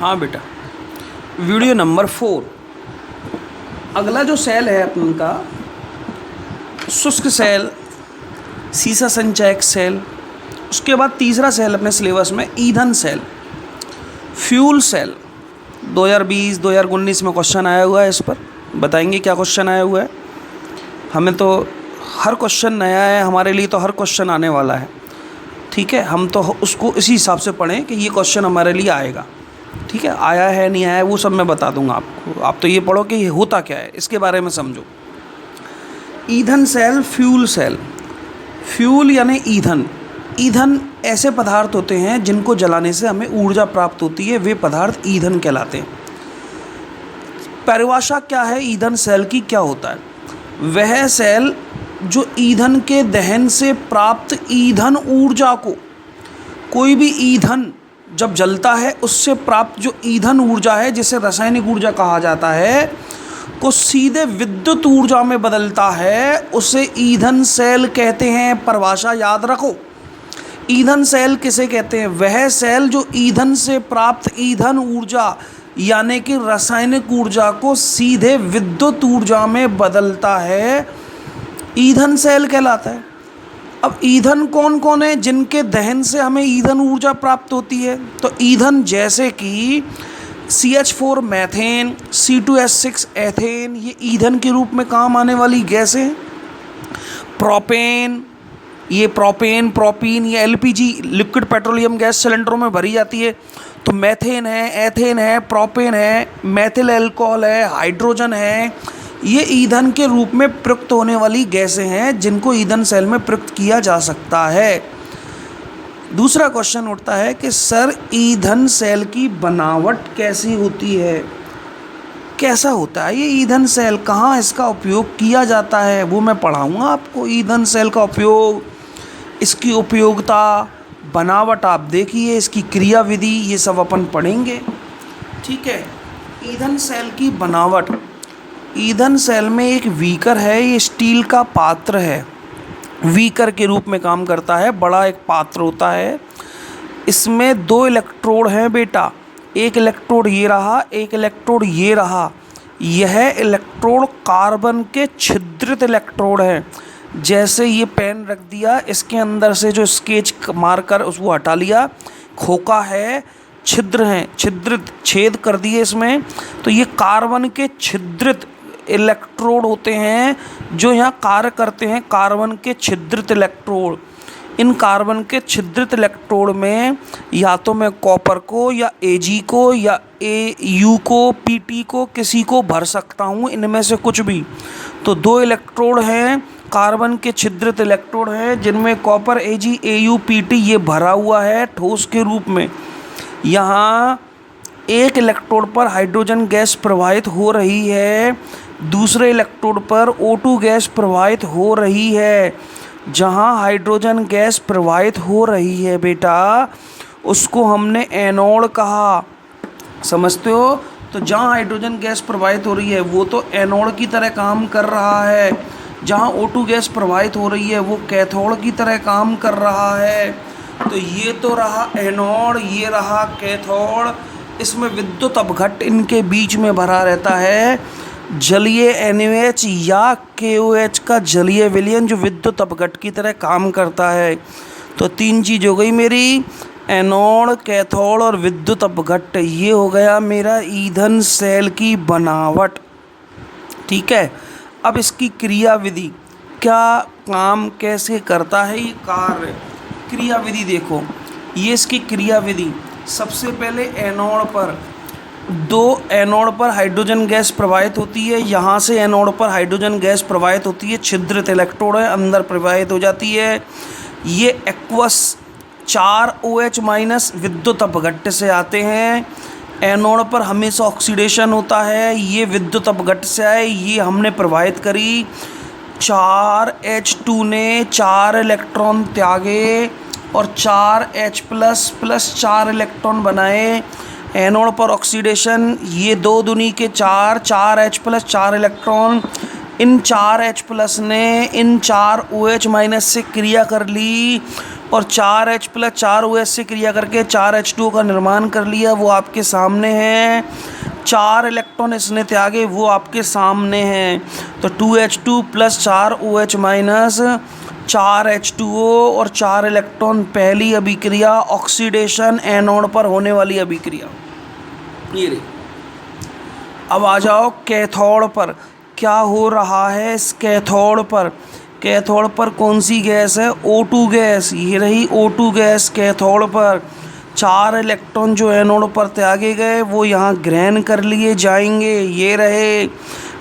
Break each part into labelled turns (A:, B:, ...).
A: हाँ बेटा, video number 4। अगला जो सेल है अपन का, शुष्क सेल, सीसा संचयक सेल। उसके बाद तीसरा सेल अपने सिलेबस में ईंधन सेल, फ्यूल सेल। 2020-2019 में क्वेश्चन आया हुआ है, इस पर बताएंगे क्या क्वेश्चन आया हुआ है। हमें तो हर क्वेश्चन नया है, हमारे लिए तो हर क्वेश्चन आने वाला है। ठीक है, हम तो उसको इसी हिसाब से पढ़ें कि ये क्वेश्चन हमारे लिए आएगा। ठीक है, आया है नहीं आया है वो सब मैं बता दूंगा आपको। आप तो ये पढ़ो कि ये होता क्या है, इसके बारे में समझो। ईंधन सेल, फ्यूल सेल। फ्यूल यानी ईंधन। ईंधन ऐसे पदार्थ होते हैं जिनको जलाने से हमें ऊर्जा प्राप्त होती है, वे पदार्थ ईंधन कहलाते हैं। परिभाषा क्या है ईंधन सेल की, क्या होता है? वह सेल जो ईंधन के दहन से प्राप्त ईंधन ऊर्जा को, कोई भी ईंधन जब जलता है उससे प्राप्त जो ईंधन ऊर्जा है, जिसे रासायनिक ऊर्जा कहा जाता है, को सीधे विद्युत ऊर्जा में बदलता है, उसे ईंधन सेल कहते हैं। परिभाषा याद रखो। ईंधन सेल किसे कहते हैं? वह सेल जो ईंधन से प्राप्त ईंधन ऊर्जा यानी कि रासायनिक ऊर्जा को सीधे विद्युत ऊर्जा में बदलता है, ईंधन सेल कहलाता है। अब ईंधन कौन कौन है जिनके दहन से हमें ईंधन ऊर्जा प्राप्त होती है? तो ईंधन जैसे कि CH4 मैथेन, C2H6 एथेन, ये ईंधन के रूप में काम आने वाली गैसें हैं। प्रोपेन, ये प्रोपेन, प्रोपीन, ये LPG लिक्विड पेट्रोलियम गैस सिलेंडरों में भरी जाती है। तो मैथेन है, एथेन है, प्रोपेन है, मेथिल अल्कोहल है, हाइड्रोजन है, ये ईंधन के रूप में प्रयुक्त होने वाली गैसें हैं जिनको ईंधन सेल में प्रयुक्त किया जा सकता है। दूसरा क्वेश्चन उठता है कि सर ईंधन सेल की बनावट कैसी होती है, कैसा होता है ये ईंधन सेल, कहाँ इसका उपयोग किया जाता है, वो मैं पढ़ाऊँगा आपको। ईंधन सेल का उपयोग, इसकी उपयोगिता, बनावट आप देखिए, इसकी क्रियाविधि, ये सब अपन पढ़ेंगे। ठीक है, ईंधन सेल की बनावट। ईंधन सेल में एक बीकर है, ये स्टील का पात्र है, बीकर के रूप में काम करता है। बड़ा एक पात्र होता है, इसमें 2 इलेक्ट्रोड हैं बेटा। एक इलेक्ट्रोड ये रहा, एक इलेक्ट्रोड ये रहा। यह इलेक्ट्रोड कार्बन के छिद्रित इलेक्ट्रोड हैं। जैसे ये पेन रख दिया, इसके अंदर से जो स्केच मारकर उसको हटा लिया, खोखा है, छिद्र हैं, छिद्रित, छेद कर दिए इसमें, तो ये कार्बन के छिद्रित इलेक्ट्रोड होते हैं जो यहाँ कार्य करते हैं, कार्बन के छिद्रित इलेक्ट्रोड। इन कार्बन के छिद्रित इलेक्ट्रोड में या तो मैं कॉपर को या Ag को या Au को, Pt को, किसी को भर सकता हूँ, इनमें से कुछ भी। तो 2 इलेक्ट्रोड हैं, कार्बन के छिद्रित इलेक्ट्रोड हैं, जिनमें कॉपर, Ag, Au, Pt ये भरा हुआ है ठोस के रूप में। यहाँ एक इलेक्ट्रोड पर हाइड्रोजन गैस प्रवाहित हो रही है, दूसरे इलेक्ट्रोड पर O2 गैस प्रवाहित हो रही है। जहाँ हाइड्रोजन गैस प्रवाहित हो रही है बेटा, उसको हमने एनोड कहा, समझते हो? तो जहाँ हाइड्रोजन गैस प्रवाहित हो रही है वो तो एनोड की तरह काम कर रहा है, जहाँ O2 गैस प्रवाहित हो रही है वो कैथोड की तरह काम कर रहा है। तो ये तो रहा एनोड, ये रहा कैथोड। इसमें विद्युत अपघट्ट इनके बीच में भरा रहता है, जलीय NaOH या KOH का जलीय विलयन जो विद्युत अपघट्ट की तरह काम करता है। तो 3 चीज़ हो गई मेरी, एनोड, कैथोड और विद्युत अपघट्ट। ये हो गया मेरा ईंधन सेल की बनावट। ठीक है, अब इसकी क्रियाविधि, क्या काम कैसे करता है ये कार्य, क्रियाविधि देखो। ये इसकी क्रियाविधि, सबसे पहले एनोड पर 2 एनोड पर हाइड्रोजन गैस प्रवाहित होती है, यहाँ से एनोड पर हाइड्रोजन गैस प्रवाहित होती है, छिद्रित इलेक्ट्रोड है, अंदर प्रवाहित हो जाती है। ये एक्वस 4 OH- विद्युत अपघट्ट से आते हैं। एनोड पर हमेशा ऑक्सीडेशन होता है, ये विद्युत अपघट्ट से आए, ये हमने प्रवाहित करी। 4H2 ने 4 इलेक्ट्रॉन त्यागे और 4H++ 4 इलेक्ट्रॉन बनाए। एनोड पर ऑक्सीडेशन, ये 2 दूनी के 4, 4H+ 4 इलेक्ट्रॉन, इन 4 H प्लस ने इन 4 OH माइनस से क्रिया कर ली और 4 H प्लस 4 OH से क्रिया करके 4 H2O का निर्माण कर लिया, वो आपके सामने है। 4 इलेक्ट्रॉन इसने त्यागे, वो आपके सामने हैं। तो 2H2 plus 4 OH minus 4 H2O और 4 इलेक्ट्रॉन, पहली अभिक्रिया ऑक्सीडेशन एनोड पर होने वाली अभिक्रिया। ये रही। अब आ जाओ कैथोड पर, क्या हो रहा है इस कैथोड पर। कैथोड पर कौन सी गैस है? O2 gas. ये रही O2 गैस कैथोड पर। 4 इलेक्ट्रॉन जो एनोड पर त्यागे गए वो यहाँ ग्रहण कर लिए जाएंगे। ये रहे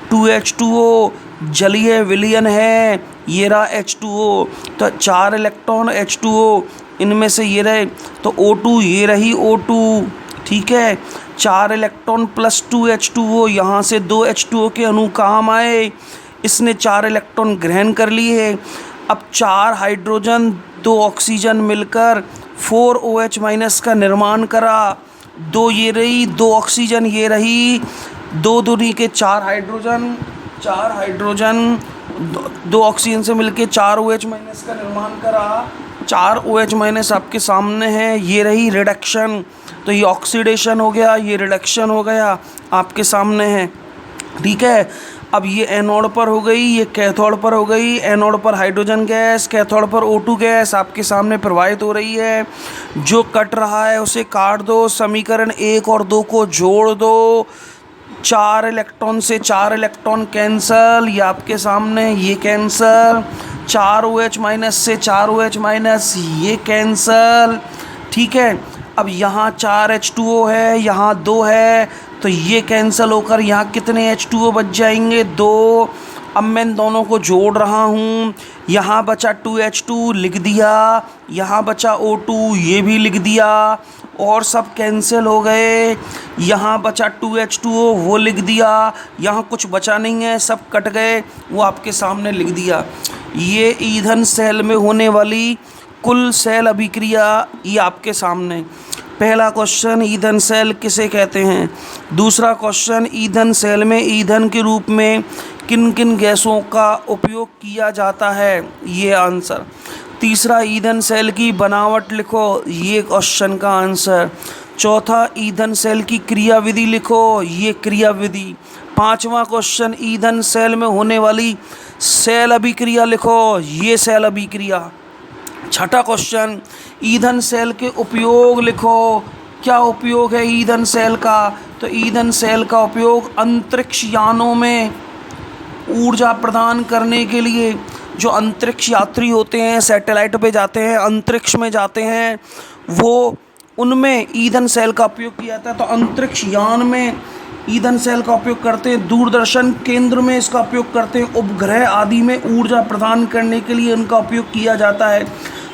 A: 2H2O, जलीय विलयन है, ये रहा H2O। तो 4 इलेक्ट्रॉन H2O, इनमें से ये रहे तो O2, ये रही O2, ठीक है। 4 इलेक्ट्रॉन प्लस 2H2O, यहाँ से 2 H2O के अणु काम आए, इसने 4 इलेक्ट्रॉन ग्रहण कर लिए। अब 4 हाइड्रोजन 2 ऑक्सीजन मिलकर 4 OH माइनस का निर्माण करा। 2 ये रही, 2 ऑक्सीजन ये रही, 2 दूनी के 4 हाइड्रोजन, 4 हाइड्रोजन 2 ऑक्सीजन से मिलके 4 OH माइनस का निर्माण करा। 4 OH माइनस आपके सामने है, ये रही रिडक्शन। तो ये ऑक्सीडेशन हो गया, ये रिडक्शन हो गया, आपके सामने है, ठीक है। अब ये एनोड पर हो गई, ये कैथोड पर हो गई। एनोड पर हाइड्रोजन गैस, कैथोड पर O2 गैस आपके सामने प्रवाहित हो रही है। जो कट रहा है उसे काट दो, समीकरण 1 और 2 को जोड़ दो। 4 इलेक्ट्रॉन से 4 इलेक्ट्रॉन कैंसल, ये आपके सामने, ये कैंसल। 4 OH माइनस से 4 OH माइनस, ये कैंसल, ठीक है। अब यहाँ 4 H2O है, यहाँ 2 है, तो ये कैंसिल होकर यहाँ कितने H2O बच जाएंगे? 2। अब मैं इन दोनों को जोड़ रहा हूँ। यहाँ बचा 2H2 लिख दिया, यहाँ बचा O2 ये भी लिख दिया, और सब कैंसिल हो गए। यहाँ बचा 2H2O वो लिख दिया, यहाँ कुछ बचा नहीं है, सब कट गए, वो आपके सामने लिख दिया। ये ईंधन सेल में होने वाली कुल सेल अभिक्रिया ये आपके सामने। पहला क्वेश्चन, ईंधन सेल किसे कहते हैं? दूसरा क्वेश्चन, ईंधन सेल में ईंधन के रूप में किन किन गैसों का उपयोग किया जाता है? ये आंसर। तीसरा, ईंधन सेल की बनावट लिखो, ये क्वेश्चन का आंसर। चौथा, ईंधन सेल की क्रियाविधि लिखो, ये क्रियाविधि। पांचवा क्वेश्चन, ईंधन सेल में होने वाली सेल अभिक्रिया लिखो, ये सेल अभिक्रिया। छठा क्वेश्चन, ईंधन सेल के उपयोग लिखो, क्या उपयोग है ईंधन सेल का? तो ईंधन सेल का उपयोग अंतरिक्ष यानों में ऊर्जा प्रदान करने के लिए, जो अंतरिक्ष यात्री होते हैं, सैटेलाइट पे जाते हैं, अंतरिक्ष में जाते हैं, वो उनमें ईंधन सेल का उपयोग किया जाता है। तो अंतरिक्ष यान में ईंधन सेल का उपयोग करते हैं, दूरदर्शन केंद्र में इसका उपयोग करते हैं, उपग्रह आदि में ऊर्जा प्रदान करने के लिए इनका उपयोग किया जाता है।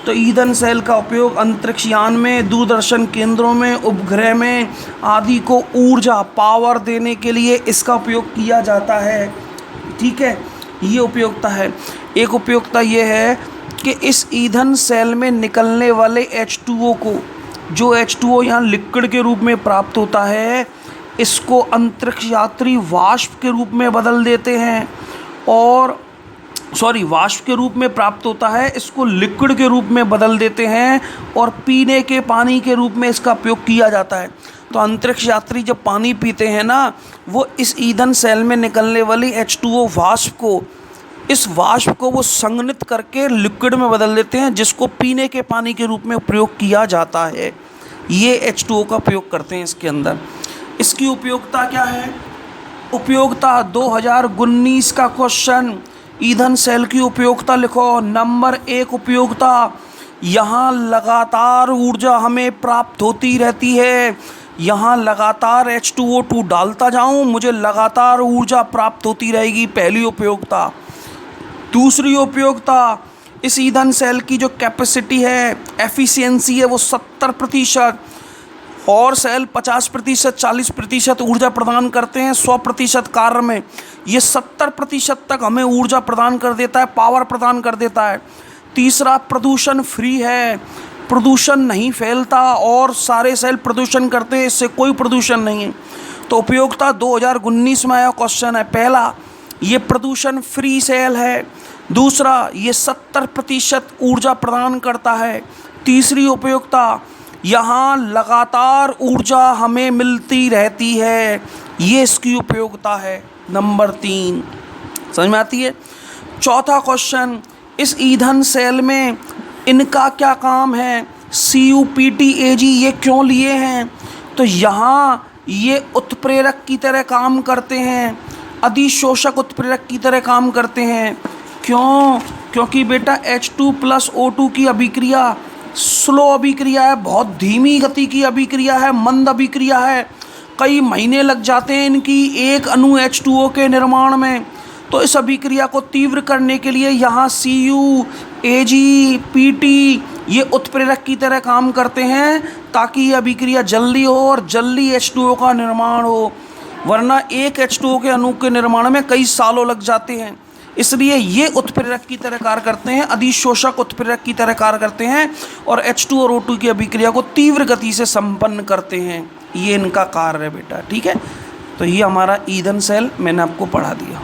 A: तो ईंधन सेल का उपयोग अंतरिक्ष यान में, दूरदर्शन केंद्रों में, उपग्रह में आदि को ऊर्जा पावर देने के लिए इसका उपयोग किया जाता है, ठीक है। ये उपयोगिता है। एक उपयोगिता ये है कि इस ईंधन सेल में निकलने वाले H2O को, जो H2O यहाँ लिक्विड के रूप में प्राप्त होता है, इसको अंतरिक्ष यात्री वाष्प के रूप में बदल देते हैं, और वाष्प के रूप में प्राप्त होता है, इसको लिक्विड के रूप में बदल देते हैं और पीने के पानी के रूप में इसका उपयोग किया जाता है। तो अंतरिक्ष यात्री जब पानी पीते हैं ना, वो इस ईंधन सेल में निकलने वाली H2O वाष्प को, इस वाष्प को वो संघनित करके लिक्विड में बदल देते हैं, जिसको पीने के पानी के रूप में प्रयोग किया जाता है। ये H2O का प्रयोग करते हैं इसके अंदर। इसकी उपयोगिता क्या है? उपयोगिता 2019 का क्वेश्चन, ईंधन सेल की उपयोगिता लिखो। नंबर 1 उपयोगिता, यहाँ लगातार ऊर्जा हमें प्राप्त होती रहती है। यहाँ लगातार H2O2 डालता जाऊँ, मुझे लगातार ऊर्जा प्राप्त होती रहेगी, पहली उपयोगिता। दूसरी उपयोगिता, इस ईंधन सेल की जो कैपेसिटी है, एफिशिएंसी है, वो 70%, और सेल 50%, 40% ऊर्जा प्रदान करते हैं 100% कार्य में। ये 70% तक हमें ऊर्जा प्रदान कर देता है, पावर प्रदान कर देता है। तीसरा, प्रदूषण फ्री है, प्रदूषण नहीं फैलता, और सारे सेल प्रदूषण करते हैं, इससे कोई प्रदूषण नहीं है। तो उपयोगिता 2019 में आया क्वेश्चन है। पहला, ये प्रदूषण फ्री सेल है। दूसरा, ये 70% ऊर्जा प्रदान करता है। तीसरी उपयोगिता, यहाँ लगातार ऊर्जा हमें मिलती रहती है, ये इसकी उपयोगिता है। नंबर 3 समझ में आती है। चौथा क्वेश्चन, इस ईंधन सेल में इनका क्या काम है? CUPTAG ये क्यों लिए हैं? तो यहाँ ये उत्प्रेरक की तरह काम करते हैं, अधिशोषक उत्प्रेरक की तरह काम करते हैं। क्यों? क्योंकि बेटा H2+O2 की अभिक्रिया स्लो अभिक्रिया है, बहुत धीमी गति की अभिक्रिया है, मंद अभिक्रिया है। कई महीने लग जाते हैं इनकी एक अणु H2O के निर्माण में। तो इस अभिक्रिया को तीव्र करने के लिए यहाँ CUAG PT ये उत्प्रेरक की तरह काम करते हैं, ताकि ये अभिक्रिया जल्दी हो और जल्दी H2O का निर्माण हो। वरना एक H2O के अणु के निर्माण में कई सालों लग जाते हैं। इसलिए ये उत्प्रेरक की तरह कार्य करते हैं, अधिशोषक उत्प्रेरक की तरह कार्य करते हैं और H2 और O2 की अभिक्रिया को तीव्र गति से संपन्न करते हैं। ये इनका कार्य है बेटा, ठीक है। तो ये हमारा ईंधन सेल मैंने आपको पढ़ा दिया।